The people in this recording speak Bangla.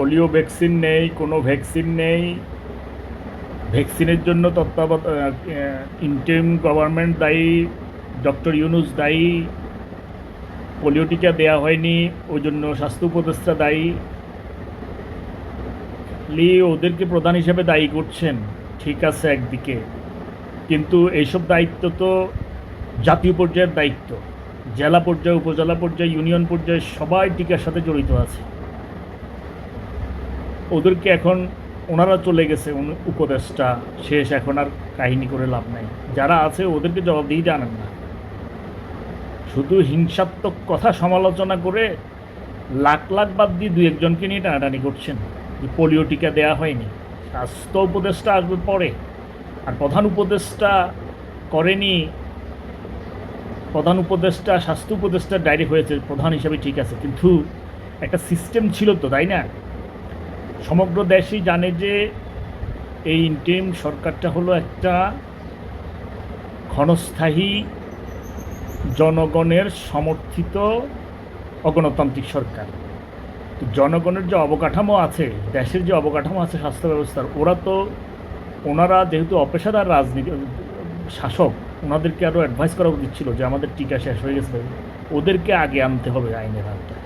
পোলিও ভ্যাকসিন নেই, কোনো ভ্যাকসিন নেই। ভ্যাকসিনের জন্য ইন্টারিম গভর্নমেন্ট দায়ী, ডক্টর ইউনূস দায়ী। পোলিও টিকা দেওয়া হয়নি, ওই জন্য স্বাস্থ্য উপদেষ্টা দায়ী। ওদেরকে প্রধান হিসেবে দায়ী করছেন, ঠিক আছে একদিকে, কিন্তু এইসব দায়িত্ব তো জাতীয় পর্যায়ের দায়িত্ব। জেলা পর্যায়ে, উপজেলা পর্যায়ে, ইউনিয়ন পর্যায়ে সবাই টিকার সাথে জড়িত আছে। ওদেরকে এখন ওনারা চলে গেছে, উপদেশটা শেষ, এখন আর কাহিনী করে লাভ নাই। যারা আছে ওদেরকে জবাবদিহি জানেন না, শুধু হিংসাত্মক কথা সমালোচনা করে লাখ লাখ বাদ দিয়ে দু একজনকে নিয়ে টানাটানি করছেন যে পোলিও টিকা দেওয়া হয়নি। স্বাস্থ্য উপদেষ্টা আসবে পরে, আর প্রধান উপদেষ্টা করেনি। প্রধান উপদেষ্টা, স্বাস্থ্য উপদেষ্টা ডাইরেক্ট হয়েছে প্রধান হিসাবে, ঠিক আছে, কিন্তু একটা সিস্টেম ছিল তো, তাই না? সমগ্র দেশই জানে যে এই ইন্টারিম সরকারটা হলো একটা ক্ষণস্থায়ী জনগণের সমর্থিত অগণতান্ত্রিক সরকার। তো জনগণের যে অবকাঠামো আছে, দেশের যে অবকাঠামো আছে স্বাস্থ্য ব্যবস্থার, ওনারা যেহেতু অপেশাদার রাজনীতি শাসক, ওনাদেরকে আরও অ্যাডভাইস করা উচিত ছিল যে আমাদের টিকা শেষ হয়ে গেছে, ওদেরকে আগে আনতে হবে আইনের আওতায়।